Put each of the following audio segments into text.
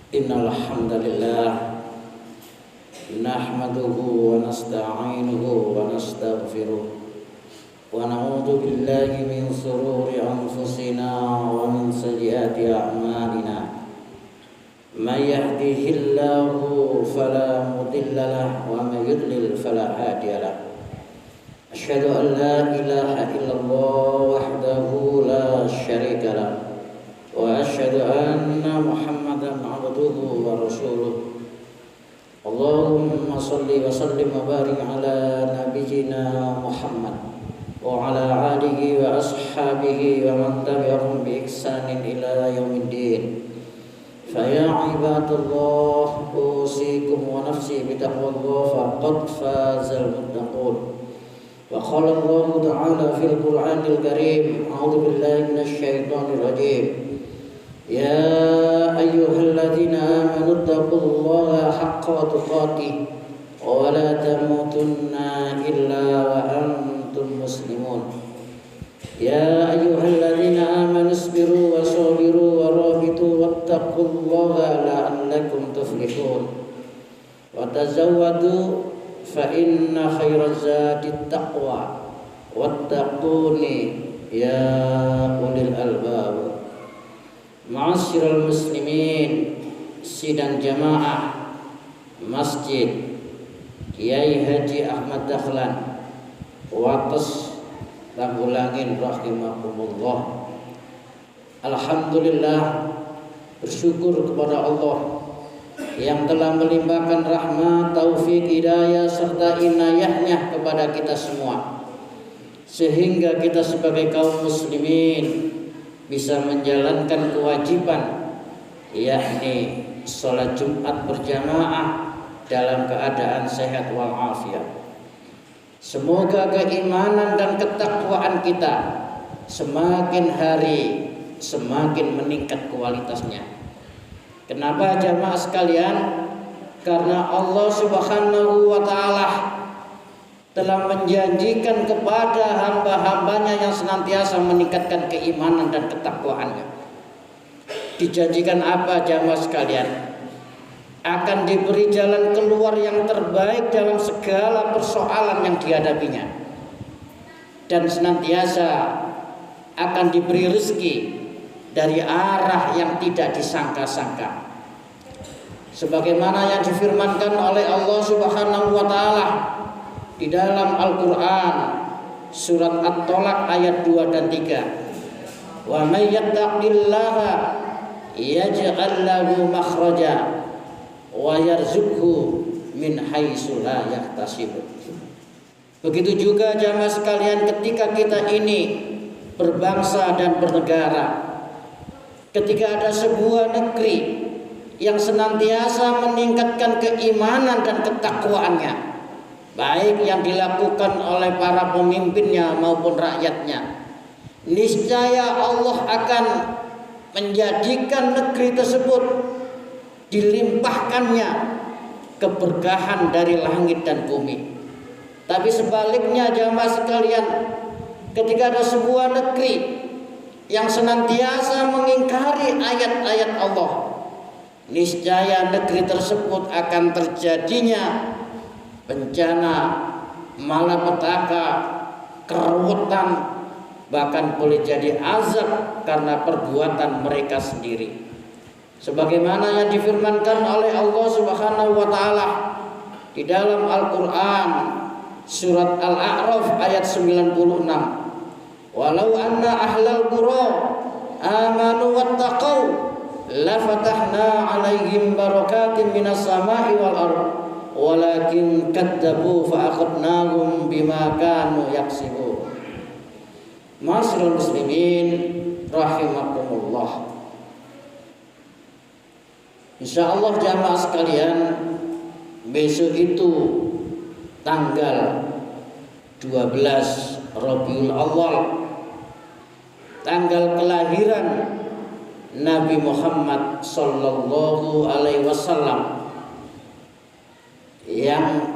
Innal hamdalillah nahmaduhu wa nasta'inuhu wa nastaghfiruh wa na'udzu billahi min shururi anfusina wa min sayyiati a'malina. May yahdihillahu fala mudilla lahu wa may yudlil fala hadiya lahu. Asyhadu an la ilaha illallah wahdahu la syarika lahu wa asyhadu anna Muhammadan abduhu wa rasuluh. Allahumma salli wa sallim wa barik ala nabiyyina Muhammad wa ala alihi wa ashabihi wa man tabi'ahum bi ihsanin ila yaumiddin. Fa ya ibadallah, usikum wa nafsi bi taqwallah faqad fazal muttaqun. Wa qala Allah ta'ala fil Qur'anil Karim, a'udzu billahi minasy syaithanir rajim. Ya ayyuhalladzina amanu taqullaha haqqa tuqatih wa la tamutunna illa wa antum muslimun. Ya ayyuhalladzina amanu isbiru wa sabiru wa rabitu wattaqullaha la'allakum tuflihun. Wa tazawwadu fa inna khairaz zadit taqwa wattaquni ya ulil albab. Ma'asyiral muslimin, sidang jamaah Masjid Kiai Haji Ahmad Dahlan Wates Tanggulangin rahimakumullah. Alhamdulillah, bersyukur kepada Allah yang telah melimpahkan rahmat, taufik, hidayah serta inayahnya kepada kita semua, sehingga kita sebagai kaum muslimin bisa menjalankan kewajiban, yakni sholat Jumat berjamaah dalam keadaan sehat walafiat. Semoga keimanan dan ketakwaan kita semakin hari semakin meningkat kualitasnya. Kenapa jamaah sekalian? Karena Allah Subhanahu wa ta'ala telah menjanjikan kepada hamba-hambanya yang senantiasa meningkatkan keimanan dan ketakwaannya. Dijanjikan apa jamaah sekalian? Akan diberi jalan keluar yang terbaik dalam segala persoalan yang dihadapinya, dan senantiasa akan diberi rezeki dari arah yang tidak disangka-sangka, sebagaimana yang difirmankan oleh Allah Subhanahu wa ta'ala di dalam Al-Quran surat At-Tolak ayat 2 dan 3. Wa may yattaqillaha yaj'al lahu makhraja wa yarzuqhu min haitsu la yahtasib. Begitu juga jamaah sekalian, ketika kita ini berbangsa dan bernegara, ketika ada sebuah negeri yang senantiasa meningkatkan keimanan dan ketakwaannya, baik yang dilakukan oleh para pemimpinnya maupun rakyatnya, niscaya Allah akan menjadikan negeri tersebut dilimpahkannya keberkahan dari langit dan bumi. Tapi sebaliknya jamaah sekalian, ketika ada sebuah negeri yang senantiasa mengingkari ayat-ayat Allah, niscaya negeri tersebut akan terjadinya bencana, malapetaka, keruwetan, bahkan boleh jadi azab karena perbuatan mereka sendiri. Sebagaimana yang difirmankan oleh Allah Subhanahu wa ta'ala di dalam Al-Quran surat Al-A'raf ayat 96. Walau anna ahlal qura amanu wattaqau lafatahna alaihim barakatin minas sama'i wal ardh walakin kadzabu fa akhadnahum bima kanu yaksibun. Ma'asyiral muslimin rahimakumullah. Insyaallah jamaah sekalian, besok itu tanggal 12 Rabiul Awal, tanggal kelahiran Nabi Muhammad sallallahu alaihi wasallam, yang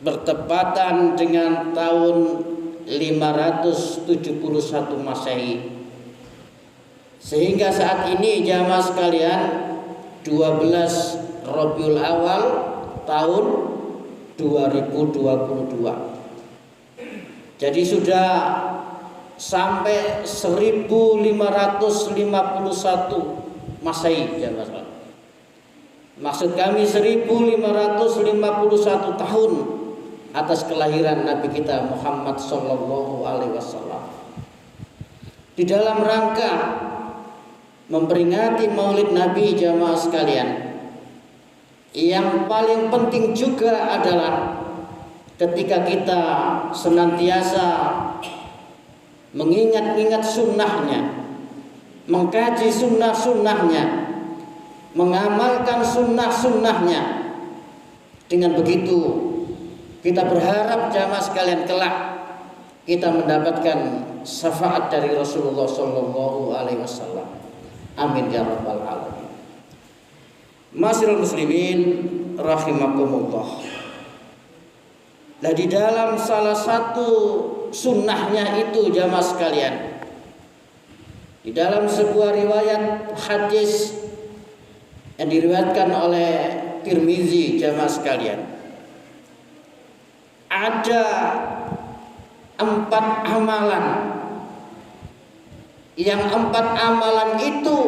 bertepatan dengan tahun 571 Masehi. Sehingga saat ini jamaah sekalian, 12 Rabiul Awal tahun 2022. Jadi sudah sampai 1551 Masehi ya Mas. Maksud kami 1551 tahun atas kelahiran Nabi kita Muhammad sallallahu alaihi wasallam. Di dalam rangka memperingati Maulid Nabi jamaah sekalian, yang paling penting juga adalah ketika kita senantiasa mengingat-ingat sunnahnya, mengkaji sunnah-sunnahnya, mengamalkan sunnah-sunnahnya. Dengan begitu kita berharap jamaah sekalian kelak kita mendapatkan syafaat dari Rasulullah sallallahu alaihi wasallam. Amin ya rabbal alamin. Ma'asyiral muslimin rahimakumullah. Nah, di dalam salah satu sunnahnya itu jamaah sekalian, di dalam sebuah riwayat hadis yang diriwayatkan oleh Tirmizi jamaah sekalian, ada 4 amalan. Yang 4 amalan itu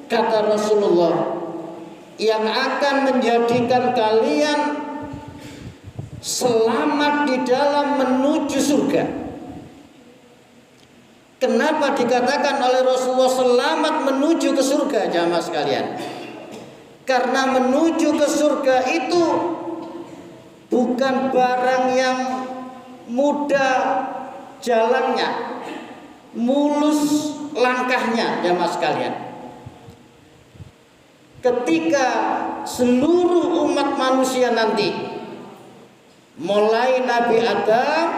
kata Rasulullah yang akan menjadikan kalian selamat di dalam menuju surga. Kenapa dikatakan oleh Rasulullah selamat menuju ke surga jamaah sekalian? Karena menuju ke surga itu bukan barang yang mudah jalannya, mulus langkahnya jamaah sekalian. Ketika seluruh umat manusia nanti, mulai Nabi Adam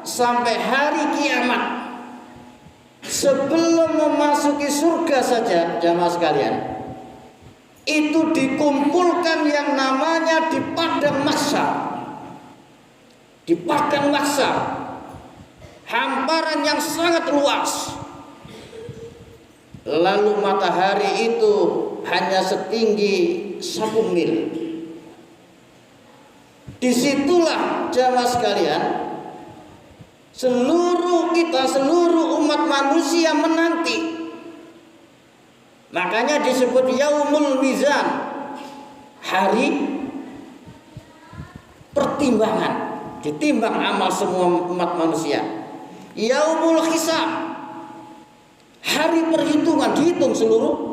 sampai hari kiamat, sebelum memasuki surga saja jamaah sekalian, itu dikumpulkan yang namanya di padang mahsyar. Di padang mahsyar, hamparan yang sangat luas. Lalu matahari itu hanya setinggi 1 mil. Disitulah jamaah sekalian, seluruh umat manusia menanti. Makanya disebut Yaumul Mizan, hari pertimbangan, ditimbang amal semua umat manusia. Yaumul Hisab, hari perhitungan, dihitung seluruh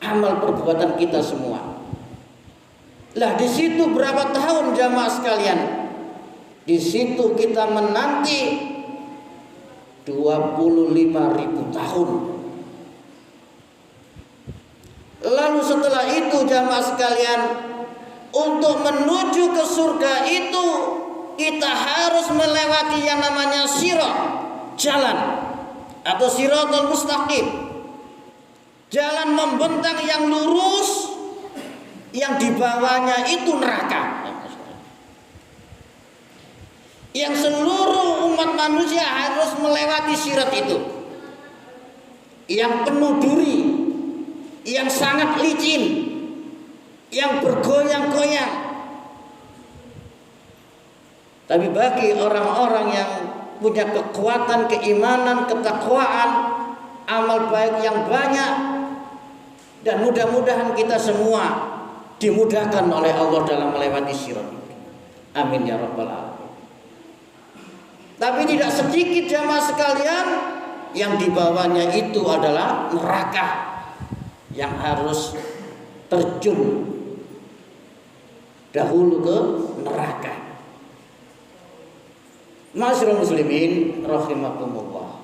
amal perbuatan kita semua. Lah di situ berapa tahun jamaah sekalian? Di situ kita menanti 25.000 tahun. Lalu setelah itu jamaah sekalian, untuk menuju ke surga itu kita harus melewati yang namanya sirat, jalan atau siratul mustaqim, jalan membentang yang lurus, yang di bawahnya itu neraka, yang seluruh umat manusia harus melewati sirat itu, yang penuh duri, yang sangat licin, yang bergoyang-goyang. Tapi bagi orang-orang yang punya kekuatan keimanan, ketakwaan, amal baik yang banyak, dan mudah-mudahan kita semua dimudahkan oleh Allah dalam melewati sirat ini. Amin ya rabbal alamin. Tapi tidak sedikit jamaah sekalian yang di bawahnya itu adalah neraka, yang harus terjun dahulu ke neraka. Ma'asyiral muslimin rahimakumullah.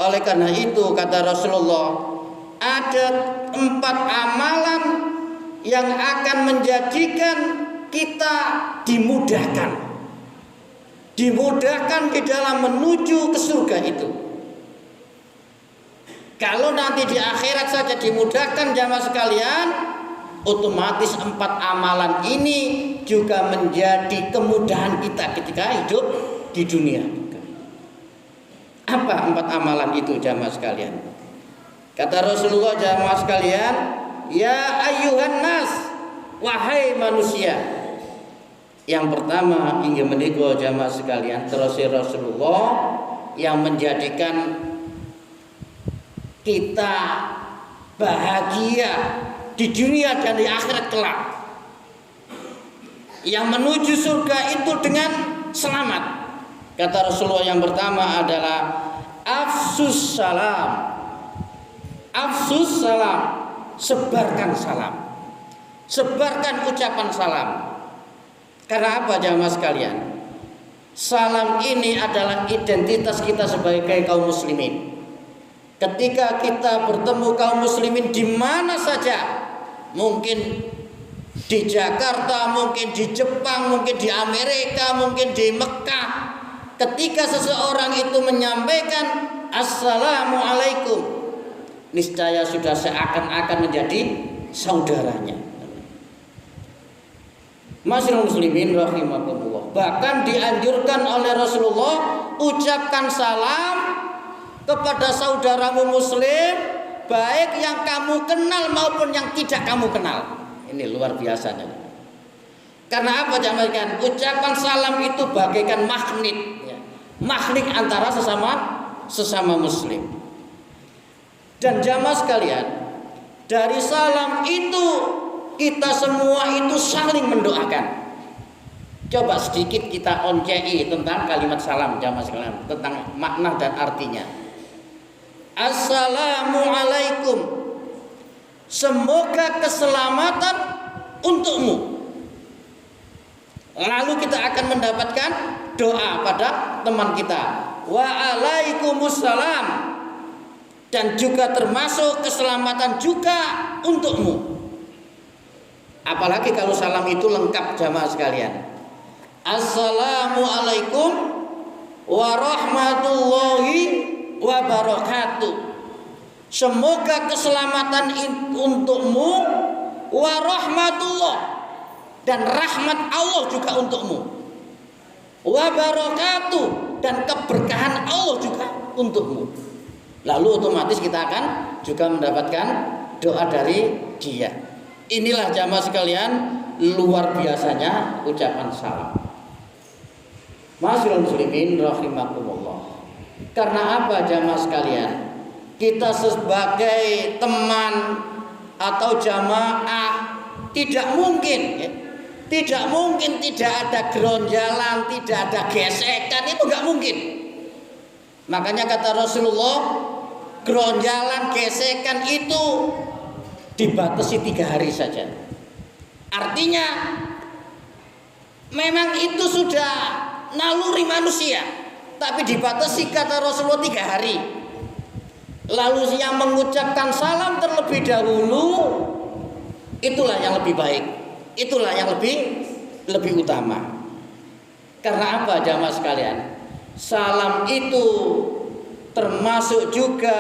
Oleh karena itu kata Rasulullah, ada 4 amalan yang akan menjadikan kita dimudahkan di dalam menuju ke surga itu. Kalau nanti di akhirat saja dimudahkan jamaah sekalian, otomatis 4 amalan ini juga menjadi kemudahan kita ketika hidup di dunia. Apa 4 amalan itu jamaah sekalian? Kata Rasulullah jamaah sekalian, ya ayyuhan nas, wahai manusia. Yang pertama ingin menikah jamaah sekalian, terus Rasulullah yang menjadikan kita bahagia di dunia dan di akhirat kelak. Yang menuju surga itu dengan selamat. Kata Rasulullah yang pertama adalah afsus salam. Afsus salam, sebarkan salam. Sebarkan ucapan salam. Karena apa jamaah sekalian? Salam ini adalah identitas kita sebagai kaum muslimin. Ketika kita bertemu kaum muslimin di mana saja, mungkin di Jakarta, mungkin di Jepang, mungkin di Amerika, mungkin di Mekah, ketika seseorang itu menyampaikan assalamualaikum, niscaya sudah seakan-akan menjadi saudaranya. Masyaallah muslimin rahimakumullah. Bahkan dianjurkan oleh Rasulullah, ucapkan salam kepada saudaramu muslim, baik yang kamu kenal maupun yang tidak kamu kenal. Ini luar biasanya. Karena apa jamaah? Ucapan salam itu bagaikan magnet, ya. Magnet antara sesama muslim. Dan jamaah sekalian, dari salam itu kita semua itu saling mendoakan. Coba sedikit kita oncei tentang kalimat salam jamaah sekalian, tentang makna dan artinya. Assalamualaikum, semoga keselamatan untukmu. Lalu kita akan mendapatkan doa pada teman kita, waalaikumsalam, dan juga termasuk keselamatan juga untukmu. Apalagi kalau salam itu lengkap jamaah sekalian. Assalamualaikum warahmatullahi wabarakatuh. Semoga keselamatan untukmu, warahmatullah, dan rahmat Allah juga untukmu, wabarakatuh, dan keberkahan Allah juga untukmu. Lalu otomatis kita akan juga mendapatkan doa dari dia. Inilah jamaah sekalian, luar biasanya ucapan salam. Masyaallah muslimin rahimakumullah. Karena apa jamaah sekalian? Kita sebagai teman atau jamaah tidak mungkin tidak ada geronjalan, tidak ada gesekan, itu nggak mungkin. Makanya kata Rasulullah, geronjalan, gesekan itu dibatasi 3 hari saja. Artinya memang itu sudah naluri manusia, tapi dibatasi kata Rasulullah 3 hari. Lalu yang mengucapkan salam terlebih dahulu, itulah yang lebih baik, itulah yang lebih utama. Karena apa jamaah sekalian? Salam itu termasuk juga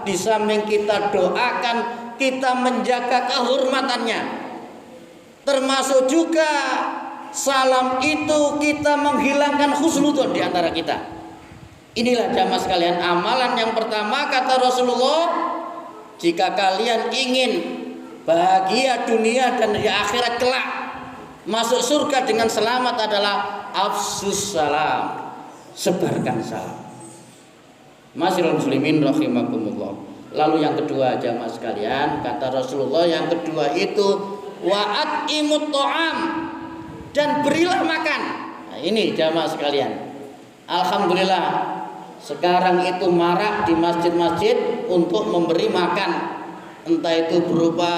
di samping kita doakan, kita menjaga kehormatannya. Termasuk juga salam itu kita menghilangkan husnudzon di antara kita. Inilah jamaah sekalian amalan yang pertama kata Rasulullah, jika kalian ingin bahagia dunia dan di akhirat kelak, masuk surga dengan selamat adalah afsus salam, sebarkan salam. Masyaallah muslimin rahimakumullah. Lalu yang kedua jamaah sekalian, kata Rasulullah yang kedua itu wa'atimut ta'am, dan berilah makan. Nah, ini jamaah sekalian, alhamdulillah sekarang itu marak di masjid-masjid untuk memberi makan, entah itu berupa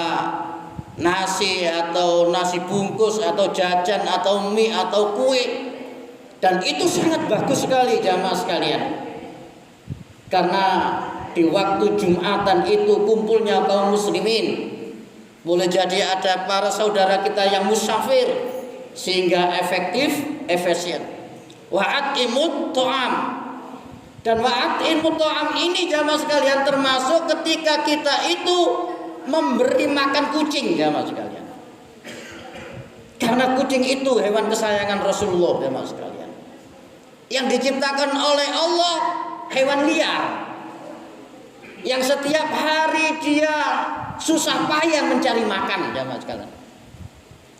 nasi atau nasi bungkus atau jajan atau mie atau kue. Dan itu sangat bagus sekali jamaah sekalian, karena di waktu Jumatan itu kumpulnya kaum muslimin. Boleh jadi ada para saudara kita yang musafir, sehingga efisien. Wa'atimut ta'am, dan wa'atimut ta'am ini jamaah sekalian termasuk ketika kita itu memberi makan kucing jamaah sekalian. Karena kucing itu hewan kesayangan Rasulullah jamaah sekalian, yang diciptakan oleh Allah, hewan liar yang setiap hari dia susah payah mencari makan jamaah sekalian.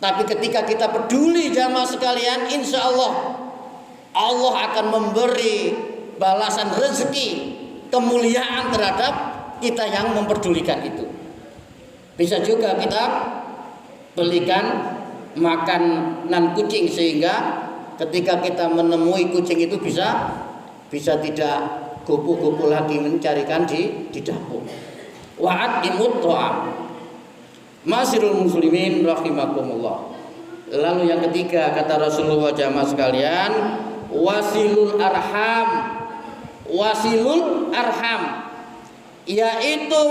Tapi ketika kita peduli jamaah sekalian, insya Allah Allah akan memberi balasan rezeki, kemuliaan terhadap kita yang memperdulikan itu. Bisa juga kita belikan makanan kucing sehingga ketika kita menemui kucing itu bisa tidak gopo-gopo lagi mencarikan di dapur. Wa'at imut to'am. Masirul muslimin rahimakumullah. Lalu yang ketiga kata Rasulullah jamaah sekalian, wasilul arham. Wasilul arham yaitu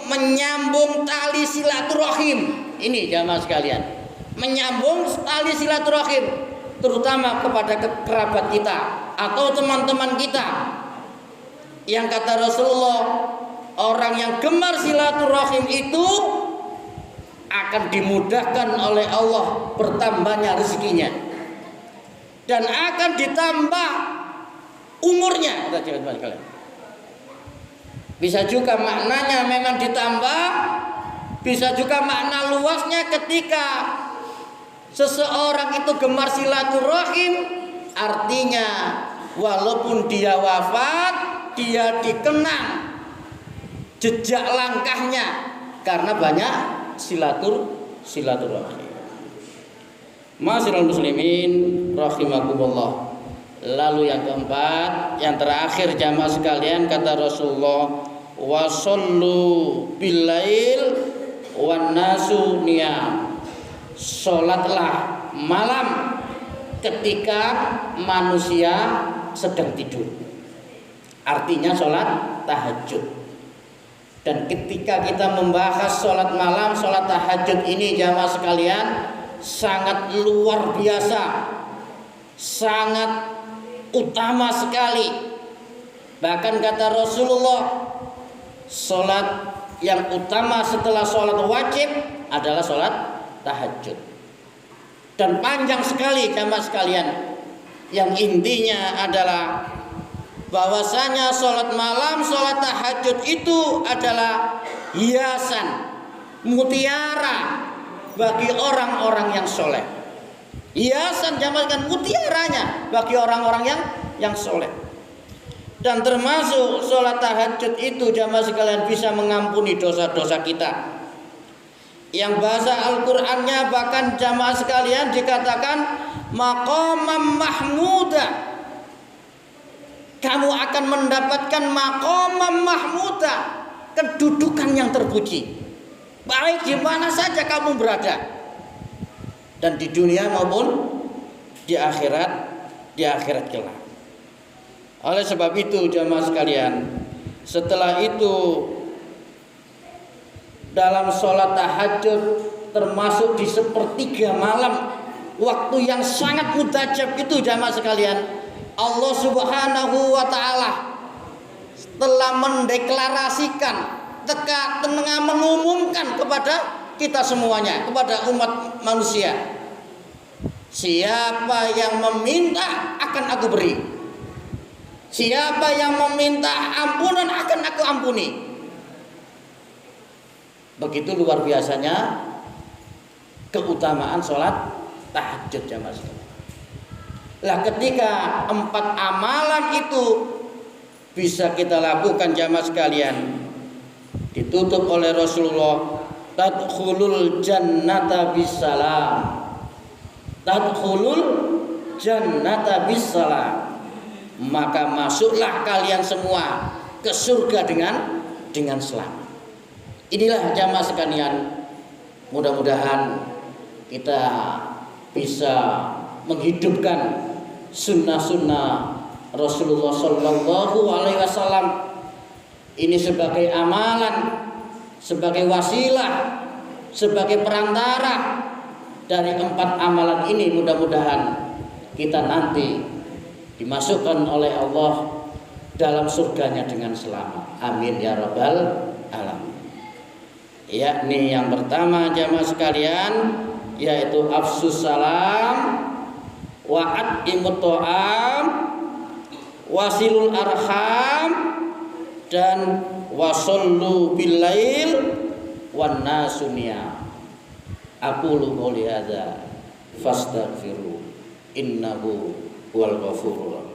menyambung tali silaturahim. Ini jamaah sekalian, menyambung tali silaturahim terutama kepada kerabat kita atau teman-teman kita. Yang kata Rasulullah, orang yang gemar silaturahim itu akan dimudahkan oleh Allah bertambahnya rezekinya dan akan ditambah umurnya. Bisa juga maknanya memang ditambah, bisa juga makna luasnya ketika seseorang itu gemar silaturahim, artinya walaupun dia wafat, dia dikenang jejak langkahnya karena banyak silaturahim. Ma'asyiral muslimin rahimakumullah. Lalu yang keempat, yang terakhir jamaah sekalian kata Rasulullah, wasallu bilail wan nasu niyam. Salatlah malam ketika manusia sedang tidur. Artinya salat tahajud. Dan ketika kita membahas salat malam, salat tahajud ini jamaah sekalian sangat luar biasa, sangat utama sekali. Bahkan kata Rasulullah, salat yang utama setelah salat wajib adalah salat tahajud. Dan panjang sekali jamaah sekalian. Yang intinya adalah bahwasanya salat malam, salat tahajud itu adalah hiasan, mutiara bagi orang-orang yang soleh. Hiasan jamalkan mutiaranya bagi orang-orang yang soleh. Dan termasuk sholat tahajud itu jamaah sekalian bisa mengampuni dosa-dosa kita. Yang bahasa Al-Qur'annya bahkan jamaah sekalian dikatakan maqamam mahmuda. Kamu akan mendapatkan maqamam mahmuda, kedudukan yang terpuji. Baik di mana saja kamu berada. Dan di dunia maupun di akhirat kelak. Oleh sebab itu jamaah sekalian, setelah itu dalam sholat tahajud termasuk di sepertiga malam, waktu yang sangat mustajab itu jamaah sekalian, Allah Subhanahu wa ta'ala telah mendeklarasikan, tengah mengumumkan kepada kita semuanya, kepada umat manusia, siapa yang meminta akan aku beri, siapa yang meminta ampunan akan aku ampuni. Begitu luar biasanya keutamaan sholat tahajud jamaah sekalian. Lah ketika 4 amalan itu bisa kita lakukan jamaah sekalian, ditutup oleh Rasulullah, tadkhulul jannata bisalam. Tadkhulul jannata bisalam. Maka masuklah kalian semua ke surga dengan selamat. Inilah jamaah sekalian, mudah-mudahan kita bisa menghidupkan sunnah-sunnah Rasulullah Sallallahu Alaihi Wasallam ini sebagai amalan, sebagai wasilah, sebagai perantara dari 4 amalan ini. Mudah-mudahan kita nanti dimasukkan oleh Allah dalam surganya dengan selamat. Amin ya rabbal alamin. Yakni yang pertama jamaah sekalian, yaitu afsus salam, wa'at imut to'am, wasilul arham, dan wasollu bilail wan nasu niyam. Aqulu qouli hadza fastaghfiru innahu huwal ghafurur rahim.